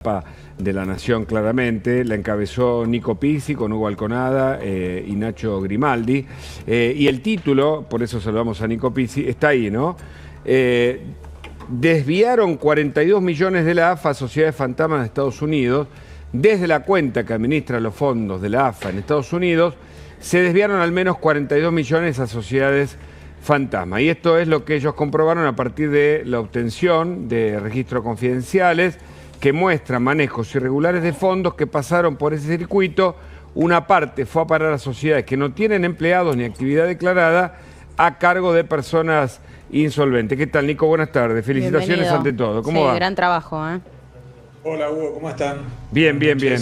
de La Nación, claramente. La encabezó Nico Pizzi con Hugo Alconada y Nacho Grimaldi. Y el título, por eso saludamos a Nico Pizzi, está ahí, ¿no? Desviaron 42 millones de la AFA a sociedades fantasmas de Estados Unidos. Desde la cuenta que administra los fondos de la AFA en Estados Unidos, se desviaron al menos 42 millones a sociedades fantasma. Y esto es lo que ellos comprobaron a partir de la obtención de registros confidenciales que muestran manejos irregulares de fondos que pasaron por ese circuito. Una parte fue a parar a sociedades que no tienen empleados ni actividad declarada a cargo de personas insolventes. ¿Qué tal, Nico? Buenas tardes. Felicitaciones. Bienvenido. Ante todo. ¿Cómo va? Gran trabajo, ¿eh? Hola, Hugo, ¿cómo están? Bien, bien, bien.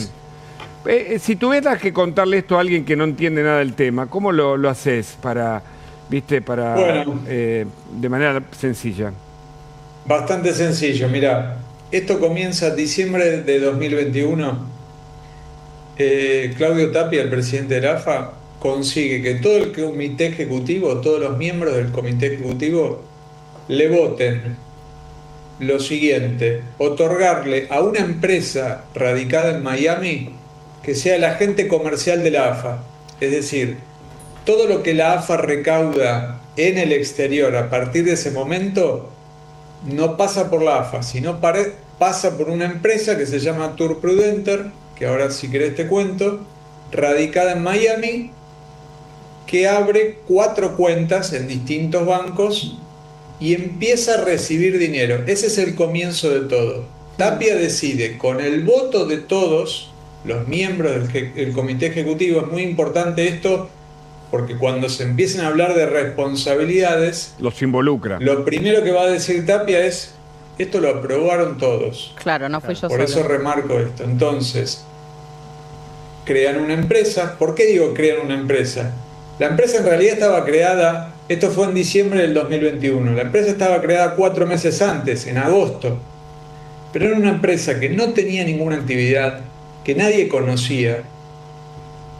Si tuvieras que contarle esto a alguien que no entiende nada del tema, ¿cómo lo haces para, bueno, de manera sencilla? Bastante sencillo, mira. Esto comienza diciembre de 2021. Claudio Tapia, el presidente de la AFA, consigue que todo el comité ejecutivo, todos los miembros del comité ejecutivo, le voten lo siguiente: otorgarle a una empresa radicada en Miami que sea el agente comercial de la AFA. Es decir, todo lo que la AFA recauda en el exterior a partir de ese momento no pasa por la AFA, sino pasa por una empresa que se llama Tour Prudenter, que ahora si querés te cuento, radicada en Miami, que abre 4 cuentas en distintos bancos y empieza a recibir dinero. Ese es el comienzo de todo. Tapia decide, con el voto de todos los miembros del comité ejecutivo, es muy importante esto, porque cuando se empiecen a hablar de responsabilidades, los involucra. Lo primero que va a decir Tapia es: esto lo aprobaron todos. Claro, no fui yo solo. Por eso remarco esto. Entonces, crean una empresa. ¿Por qué digo crean una empresa? La empresa en realidad estaba creada, esto fue en diciembre del 2021, la empresa estaba creada 4 meses antes, en agosto. Pero era una empresa que no tenía ninguna actividad, que nadie conocía.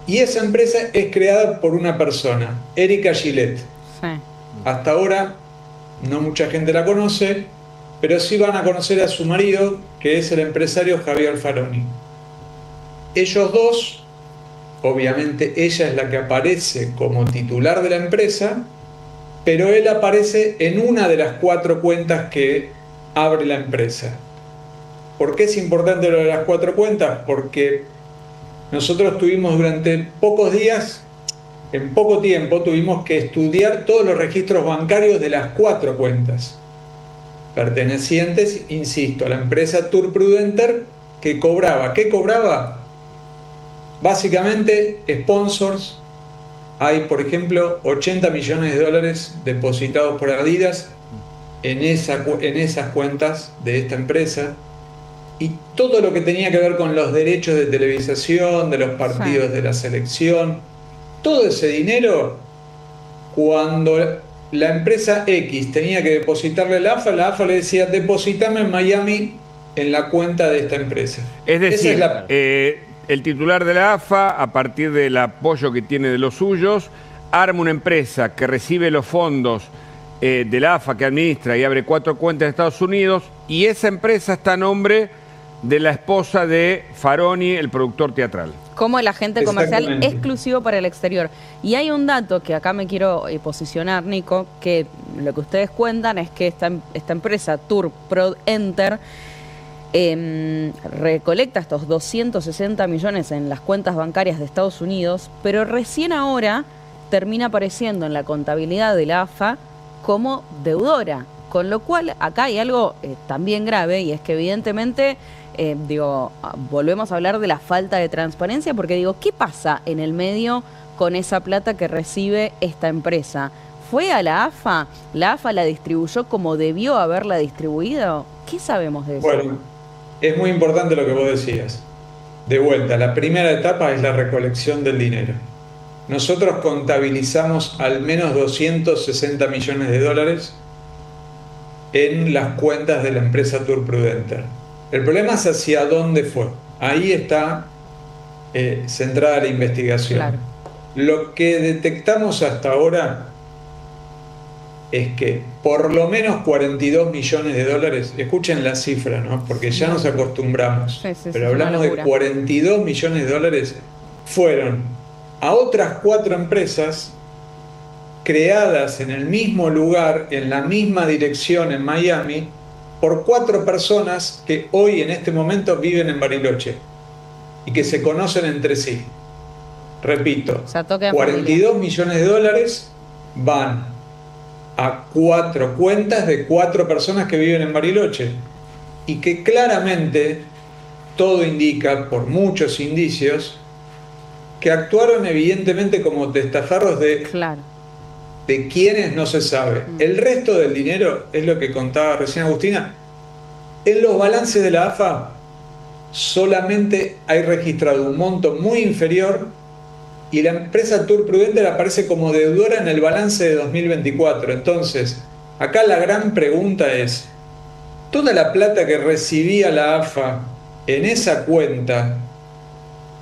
Y esa empresa es creada por una persona, Erika Gillette. Sí. Hasta ahora no mucha gente la conoce, pero sí van a conocer a su marido, que es el empresario Javier Faroni. Ellos dos, obviamente ella es la que aparece como titular de la empresa, pero él aparece en una de las 4 cuentas que abre la empresa. ¿Por qué es importante lo de las 4 cuentas? Porque nosotros tuvimos durante pocos días, en poco tiempo, tuvimos que estudiar todos los registros bancarios de las 4 cuentas, pertenecientes, insisto, a la empresa Tour Prudenter, que cobraba. ¿Qué cobraba? Básicamente, sponsors. Hay, por ejemplo, 80 millones de dólares depositados por Adidas en esas cuentas de esta empresa. Y todo lo que tenía que ver con los derechos de televisación, de los partidos de la selección, todo ese dinero, cuando la empresa X tenía que depositarle a la AFA le decía: depositame en Miami en la cuenta de esta empresa. Es decir, el titular de la AFA, a partir del apoyo que tiene de los suyos, arma una empresa que recibe los fondos de la AFA, que administra y abre 4 cuentas en Estados Unidos, y esa empresa está a nombre de la esposa de Faroni, el productor teatral. Como el agente comercial exclusivo para el exterior. Y hay un dato que acá me quiero posicionar, Nico, que lo que ustedes cuentan es que esta empresa, Tour Prudenter, recolecta estos 260 millones en las cuentas bancarias de Estados Unidos, pero recién ahora termina apareciendo en la contabilidad de la AFA como deudora. Con lo cual, acá hay algo también grave, y es que evidentemente, volvemos a hablar de la falta de transparencia, porque ¿qué pasa en el medio con esa plata que recibe esta empresa? ¿Fue a la AFA? ¿La AFA la distribuyó como debió haberla distribuido? ¿Qué sabemos de eso? Bueno, es muy importante lo que vos decías. De vuelta, la primera etapa es la recolección del dinero. Nosotros contabilizamos al menos 260 millones de dólares en las cuentas de la empresa Tour Prudenter. El problema es hacia dónde fue. Ahí está centrada la investigación. Claro. Lo que detectamos hasta ahora es que por lo menos 42 millones de dólares, escuchen la cifra, ¿no? Porque ya nos acostumbramos, pero hablamos de 42 millones de dólares, fueron a otras 4 empresas creadas en el mismo lugar, en la misma dirección en Miami, por 4 personas que hoy en este momento viven en Bariloche y que se conocen entre sí. Repito, 42 millones de dólares van a 4 cuentas de 4 personas que viven en Bariloche y que claramente todo indica, por muchos indicios, que actuaron evidentemente como testaferros de quienes no se sabe. El resto del dinero, es lo que contaba recién Agustina, en los balances de la AFA solamente hay registrado un monto muy inferior y la empresa Tour Prudente aparece como deudora en el balance de 2024. Entonces, acá la gran pregunta es, toda la plata que recibía la AFA en esa cuenta,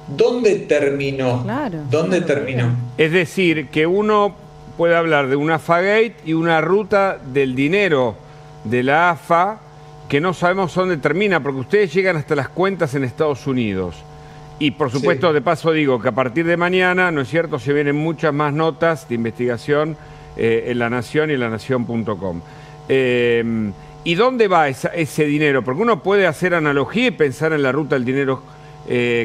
¿dónde terminó? ¿Dónde terminó? Es decir, que uno puede hablar de una AFA-Gate y una ruta del dinero de la AFA que no sabemos dónde termina, porque ustedes llegan hasta las cuentas en Estados Unidos. Y por supuesto, de paso digo que a partir de mañana, ¿no es cierto?, se vienen muchas más notas de investigación en La Nación y en lanación.com. ¿Y dónde va ese dinero? Porque uno puede hacer analogía y pensar en la ruta del dinero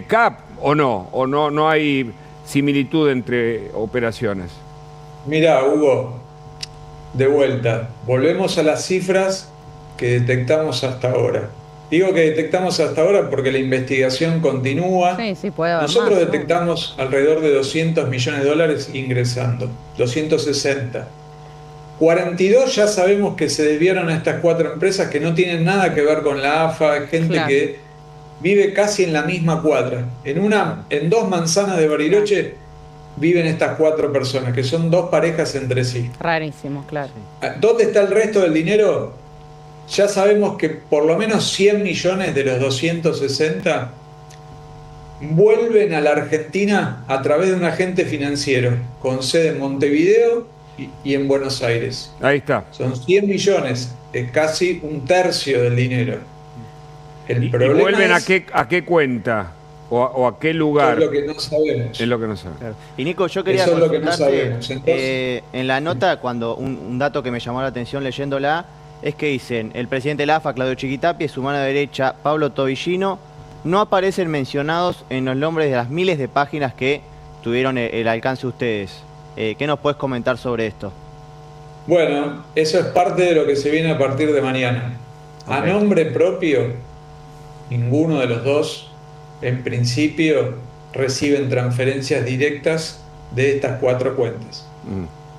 CAP, ¿o no hay similitud entre operaciones? Mirá, Hugo, de vuelta, volvemos a las cifras que detectamos hasta ahora. Digo que detectamos hasta ahora porque la investigación continúa. Sí, puede haber Nosotros más, detectamos alrededor de 200 millones de dólares ingresando, 260. 42 ya sabemos que se desviaron a estas 4 empresas que no tienen nada que ver con la AFA, gente que vive casi en la misma cuadra. En 2 manzanas de Bariloche viven estas 4 personas, que son 2 parejas entre sí. Rarísimo, claro. ¿Dónde está el resto del dinero? Ya sabemos que por lo menos 100 millones de los 260 vuelven a la Argentina a través de un agente financiero con sede en Montevideo y en Buenos Aires. Ahí está. Son 100 millones, es casi un tercio del dinero. ¿Y vuelven a qué cuenta? ¿O a qué lugar? Es lo que no sabemos. Es lo que no sabemos. Claro. Y Nico, yo quería eso es lo que no sabemos. Entonces, en la nota, cuando un dato que me llamó la atención leyéndola, es que dicen, el presidente de la AFA, Claudio Chiquitapia, y su mano derecha, Pablo Tobillino, no aparecen mencionados en los nombres de las miles de páginas que tuvieron el alcance de ustedes. ¿Qué nos puedes comentar sobre esto? Bueno, eso es parte de lo que se viene a partir de mañana. A nombre propio, ninguno de los dos, en principio, reciben transferencias directas de estas 4 cuentas.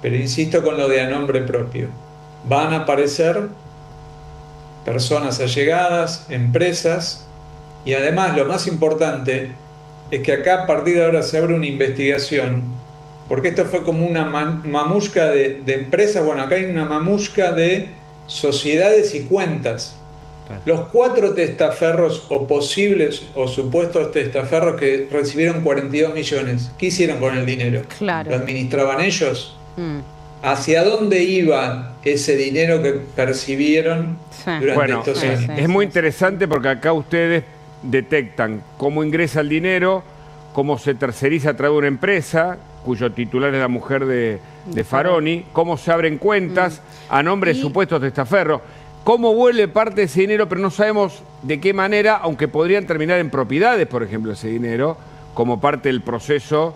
Pero insisto con lo de a nombre propio. Van a aparecer personas allegadas, empresas, y además lo más importante es que acá a partir de ahora se abre una investigación, porque esto fue como una mamushka de empresas. Bueno, acá hay una mamushka de sociedades y cuentas. Los 4 testaferros o posibles o supuestos testaferros que recibieron 42 millones, ¿qué hicieron con el dinero? ¿Lo administraban ellos? ¿Hacia dónde iba ese dinero que percibieron durante estos años? Es muy interesante porque acá ustedes detectan cómo ingresa el dinero, cómo se terceriza a través de una empresa, cuyo titular es la mujer de Faroni, cómo se abren cuentas a nombre de supuestos testaferros, cómo vuelve parte de ese dinero, pero no sabemos de qué manera, aunque podrían terminar en propiedades, por ejemplo, ese dinero, como parte del proceso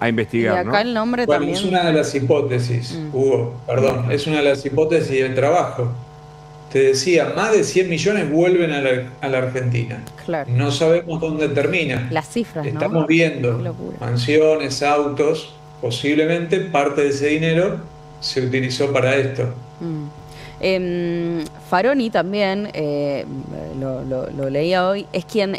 a investigar. Y acá el nombre también. Es una de las hipótesis, Hugo, perdón, es una de las hipótesis del trabajo. Te decía, más de 100 millones vuelven a la Argentina. No sabemos dónde termina. Las cifras, Estamos viendo mansiones, autos, posiblemente parte de ese dinero se utilizó para esto. Faroni también, lo leía hoy, es quien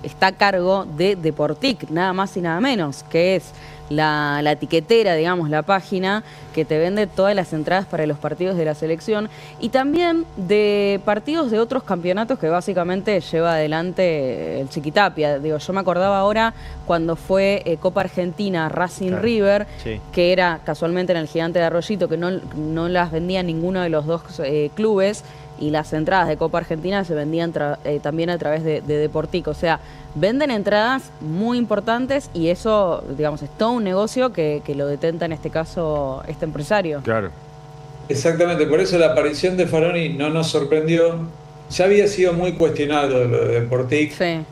está a cargo de Deportic, nada más y nada menos, que es la etiquetera, digamos, la página que te vende todas las entradas para los partidos de la selección y también de partidos de otros campeonatos que básicamente lleva adelante el Chiquitapia. Digo, yo me acordaba ahora cuando fue Copa Argentina Racing River, que era casualmente en el Gigante de Arroyito, que no las vendía ninguno de los dos clubes, y las entradas de Copa Argentina se vendían también a través de Deportic. O sea, venden entradas muy importantes y eso, digamos, es todo un negocio que lo detenta en este caso este empresario. Claro. Exactamente, por eso la aparición de Faroni no nos sorprendió. Ya había sido muy cuestionado lo de Deportic. Sí. En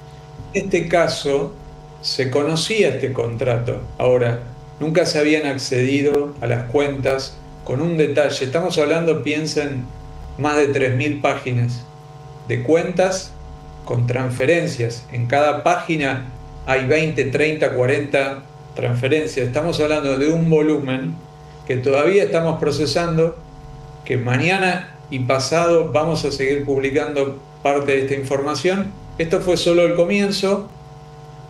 este caso, se conocía este contrato. Ahora, nunca se habían accedido a las cuentas con un detalle. Estamos hablando, piensen, más de 3.000 páginas de cuentas con transferencias. En cada página hay 20, 30, 40 transferencias. Estamos hablando de un volumen que todavía estamos procesando, que mañana y pasado vamos a seguir publicando parte de esta información. Esto fue solo el comienzo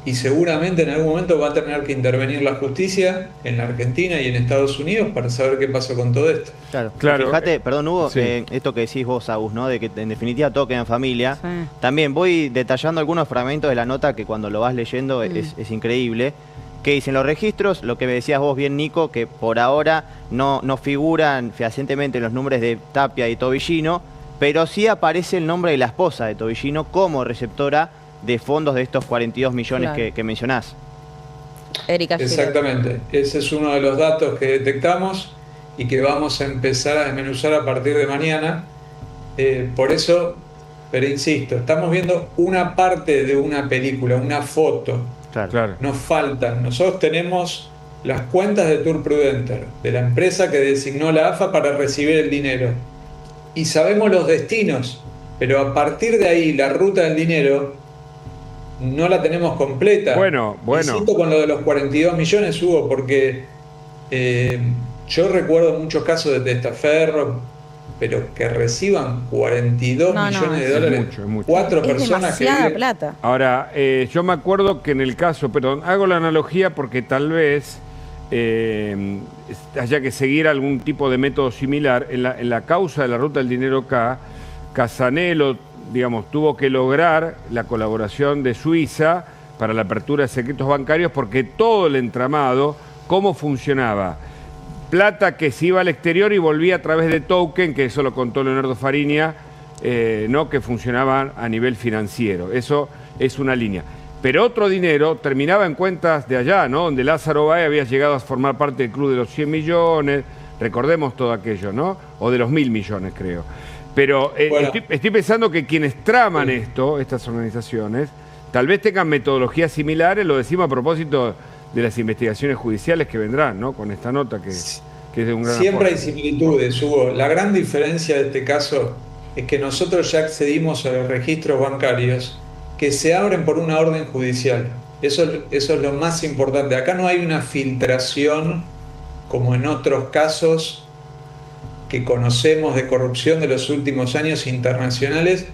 y seguramente en algún momento va a tener que intervenir la justicia en la Argentina y en Estados Unidos para saber qué pasó con todo esto. Claro. Fíjate, perdón, Hugo, esto que decís vos, Agus, ¿no? De que en definitiva todo queda en familia. Sí. También voy detallando algunos fragmentos de la nota que cuando lo vas leyendo es increíble. Que dicen los registros, lo que me decías vos bien, Nico, que por ahora no figuran fehacientemente los nombres de Tapia y Tobillino, pero sí aparece el nombre de la esposa de Tobillino como receptora de fondos de estos 42 millones que mencionás. Erika. Exactamente, ese es uno de los datos que detectamos y que vamos a empezar a desmenuzar a partir de mañana. Por eso, pero insisto, estamos viendo una parte de una película, una foto. Claro. Nos faltan. Nosotros tenemos las cuentas de Tour Prudenter, de la empresa que designó la AFA para recibir el dinero. Y sabemos los destinos, pero a partir de ahí la ruta del dinero no la tenemos completa. Bueno. Insisto con lo de los 42 millones, Hugo, porque yo recuerdo muchos casos de testaferros, pero que reciban 42 millones de dólares, es mucho. 4 personas que viven. Plata. Ahora, yo me acuerdo que en el caso, perdón, hago la analogía porque tal vez haya que seguir algún tipo de método similar. En la causa de la ruta del dinero Casanelo, digamos, tuvo que lograr la colaboración de Suiza para la apertura de secretos bancarios porque todo el entramado, cómo funcionaba. Plata que se iba al exterior y volvía a través de token, que eso lo contó Leonardo Fariña, ¿no? Que funcionaban a nivel financiero. Eso es una línea. Pero otro dinero terminaba en cuentas de allá, ¿no? Donde Lázaro Báez había llegado a formar parte del club de los 100 millones, recordemos todo aquello, ¿no? O de los 1.000 millones, creo. Pero estoy pensando que quienes traman estas organizaciones, tal vez tengan metodologías similares, lo decimos a propósito de las investigaciones judiciales que vendrán, ¿no? Con esta nota que es de un gran Siempre aporte. hay similitudes, Hugo. La gran diferencia de este caso es que nosotros ya accedimos a los registros bancarios que se abren por una orden judicial. Eso es lo más importante. Acá no hay una filtración como en otros casos que conocemos de corrupción de los últimos años internacionales,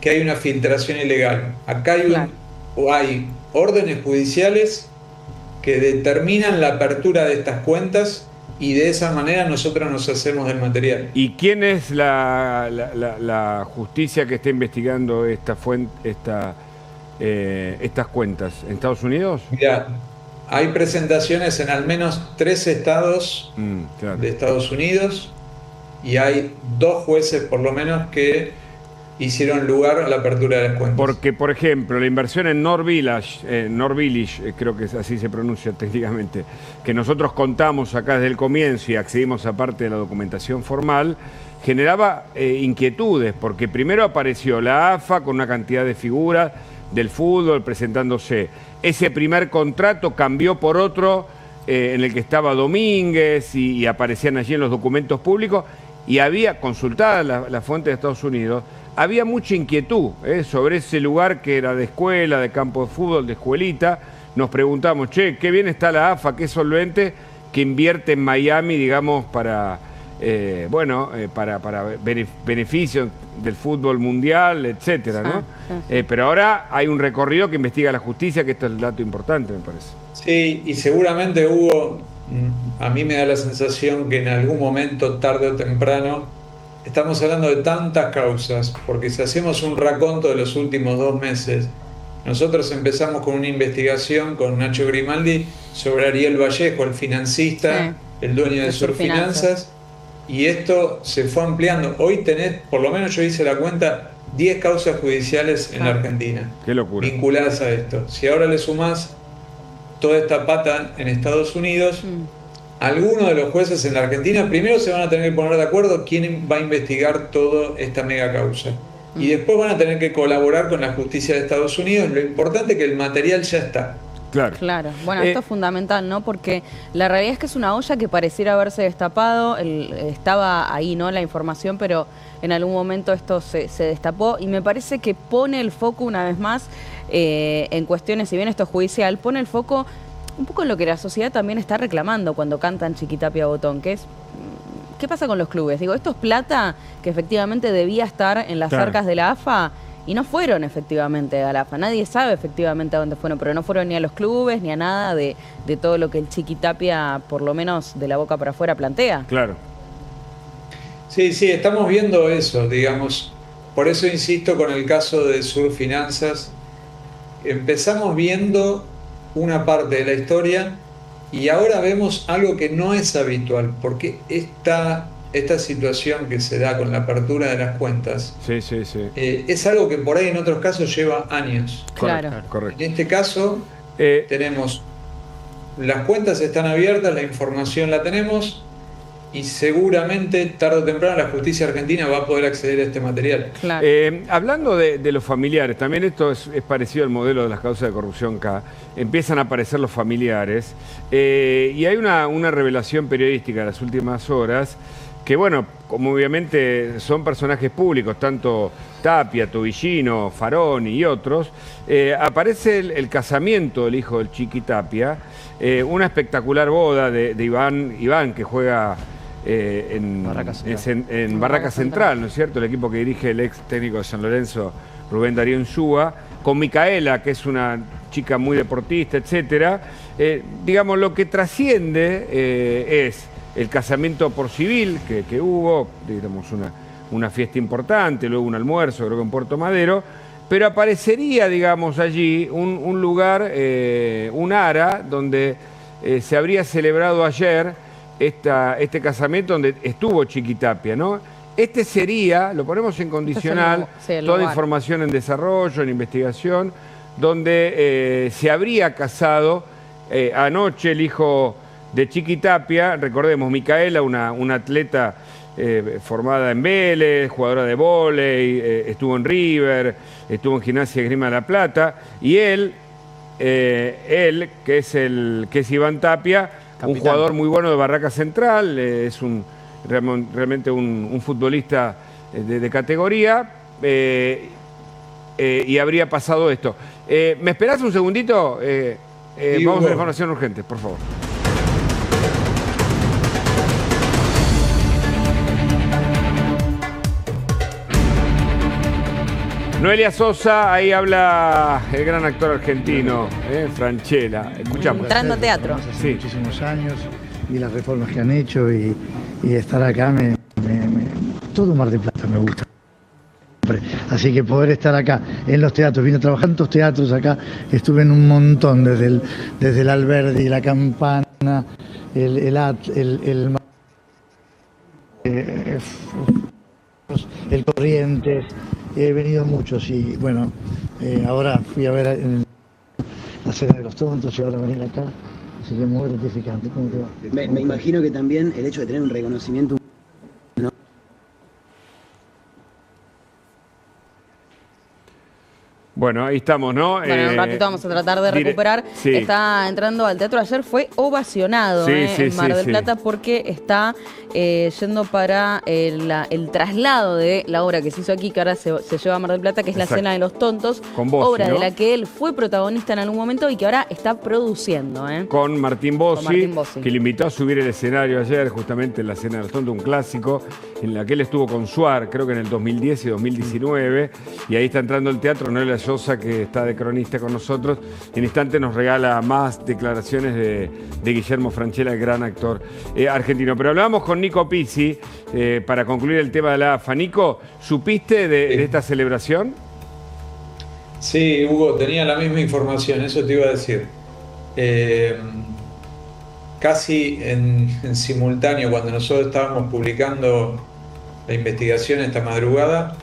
que hay una filtración ilegal. Acá hay órdenes judiciales que determinan la apertura de estas cuentas y de esa manera nosotros nos hacemos del material. ¿Y quién es la justicia que está investigando estas cuentas? ¿En Estados Unidos? Mirá, hay presentaciones en al menos 3 estados de Estados Unidos y hay 2 jueces por lo menos que hicieron lugar a la apertura de las cuentas. Porque, por ejemplo, la inversión en North Village, creo que así se pronuncia técnicamente, que nosotros contamos acá desde el comienzo y accedimos a parte de la documentación formal, generaba inquietudes, porque primero apareció la AFA con una cantidad de figuras del fútbol presentándose. Ese primer contrato cambió por otro en el que estaba Domínguez y aparecían allí en los documentos públicos, y había, consultada la fuente de Estados Unidos, había mucha inquietud sobre ese lugar que era de escuela, de campo de fútbol, de escuelita. Nos preguntamos, che, qué bien está la AFA, qué solvente, que invierte en Miami, digamos, para para beneficio del fútbol mundial, etcétera, ¿no? Pero ahora hay un recorrido que investiga la justicia, que esto es el dato importante, me parece. Sí, y seguramente Hugo, a mí me da la sensación que en algún momento, tarde o temprano, estamos hablando de tantas causas, porque si hacemos un raconto de los últimos 2 meses, nosotros empezamos con una investigación con Nacho Grimaldi sobre Ariel Vallejo, el financista, el dueño de Surfinanzas, y esto se fue ampliando. Hoy tenés, por lo menos yo hice la cuenta, 10 causas judiciales en la Argentina. Qué locura. Vinculadas a esto. Si ahora le sumás toda esta pata en Estados Unidos, algunos de los jueces en la Argentina primero se van a tener que poner de acuerdo quién va a investigar toda esta mega causa. Y después van a tener que colaborar con la justicia de Estados Unidos. Lo importante es que el material ya está. Claro. Bueno, esto es fundamental, ¿no? Porque la realidad es que es una olla que pareciera haberse destapado. Estaba ahí, ¿no? La información, pero en algún momento esto se destapó. Y me parece que pone el foco una vez más en cuestiones, si bien esto es judicial, pone el foco un poco en lo que la sociedad también está reclamando cuando cantan Chiquitapia Botón, que es ¿qué pasa con los clubes? Digo, esto es plata que efectivamente debía estar en las arcas de la AFA y no fueron efectivamente a la AFA. Nadie sabe efectivamente a dónde fueron, pero no fueron ni a los clubes ni a nada de todo lo que el Chiquitapia, por lo menos de la boca para afuera, plantea. Claro. Sí, estamos viendo eso, digamos. Por eso insisto con el caso de Surfinanzas. Empezamos viendo una parte de la historia y ahora vemos algo que no es habitual, porque esta situación que se da con la apertura de las cuentas es algo que por ahí en otros casos lleva años. Claro. Correcto. En este caso tenemos, las cuentas están abiertas, la información la tenemos y seguramente tarde o temprano la justicia argentina va a poder acceder a este material. Claro. Hablando de los familiares, también esto es parecido al modelo de las causas de corrupción acá. Empiezan a aparecer los familiares y hay una revelación periodística en las últimas horas que, bueno, como obviamente son personajes públicos, tanto Tapia, Tobillino, Faroni y otros, aparece el casamiento del hijo del Chiqui Tapia, una espectacular boda de Iván, que juega en Barraca Central, ¿no es cierto? El equipo que dirige el ex técnico de San Lorenzo, Rubén Darío Insúa, con Micaela, que es una chica muy deportista, etcétera. Digamos, lo que trasciende es el casamiento por civil que hubo, digamos, una fiesta importante, luego un almuerzo, creo que en Puerto Madero, pero aparecería, digamos, allí un lugar, un ara, donde se habría celebrado ayer este casamiento donde estuvo Chiquitapia, ¿no? Este sería, lo ponemos en condicional, toda información en desarrollo, en investigación, donde se habría casado anoche el hijo de Chiquitapia, recordemos, Micaela, una atleta formada en Vélez, jugadora de vóley, estuvo en River, estuvo en Gimnasia y Esgrima de la Plata, y él que es Iván Tapia, capitán. Un jugador muy bueno de Barraca Central, es realmente un futbolista de categoría, y habría pasado esto. ¿Me esperás un segundito? Vamos a la información urgente, por favor. Noelia Sosa, ahí habla el gran actor argentino, Franchella. Escuchamos. Entrando a teatro. Hace muchísimos años y las reformas que han hecho y estar acá, todo Mar del Plata me gusta. Así que poder estar acá en los teatros, vine a trabajar en tantos teatros acá, estuve en un montón, desde el Alberdi, la Campana, el Corrientes. He venido muchos y bueno, ahora fui a ver la Cena de los Tontos y ahora venir acá, así que muy gratificante. ¿Cómo te va? Me imagino que también el hecho de tener un reconocimiento, ¿no? Bueno, ahí estamos, ¿no? Bueno, en un ratito vamos a tratar de recuperar. Sí. Está entrando al teatro. Ayer fue ovacionado en Mar del Plata porque está yendo para el traslado de la obra que se hizo aquí, que ahora se lleva a Mar del Plata, que es La Cena de los Tontos. Con Bossi, obra ¿no? de la que él fue protagonista en algún momento y que ahora está produciendo. Con Martín Bossi, Bossi, que le invitó a subir el escenario ayer, justamente en La Cena de los Tontos, un clásico, en la que él estuvo con Suar, creo que en el 2010 y 2019, y ahí está entrando el teatro. Noelia Llosa, que está de cronista con nosotros, en instante nos regala más declaraciones de Guillermo Francella, el gran actor argentino. Pero hablábamos con Nico Pizzi para concluir el tema de la AFA. Nico, ¿supiste de esta celebración? Sí, Hugo, tenía la misma información, eso te iba a decir. Casi en simultáneo, cuando nosotros estábamos publicando la investigación esta madrugada,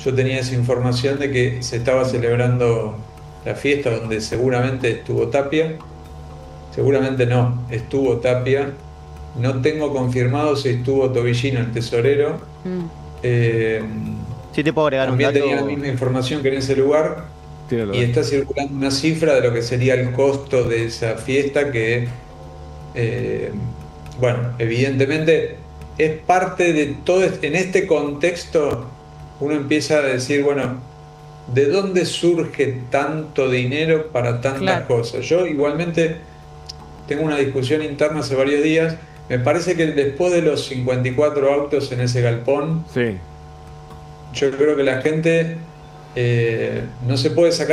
yo tenía esa información de que se estaba celebrando la fiesta donde seguramente estuvo Tapia. Seguramente no, estuvo Tapia. No tengo confirmado si estuvo Tobillino, el tesorero. Sí, te puedo agregar un También dato. tenía la misma información que en ese lugar. Tíralo. Y está circulando una cifra de lo que sería el costo de esa fiesta que, bueno, evidentemente es parte de todo. En este contexto uno empieza a decir, bueno, ¿de dónde surge tanto dinero para tantas cosas? Yo igualmente tengo una discusión interna hace varios días. Me parece que después de los 54 autos en ese galpón, Sí. yo creo que la gente no se puede sacar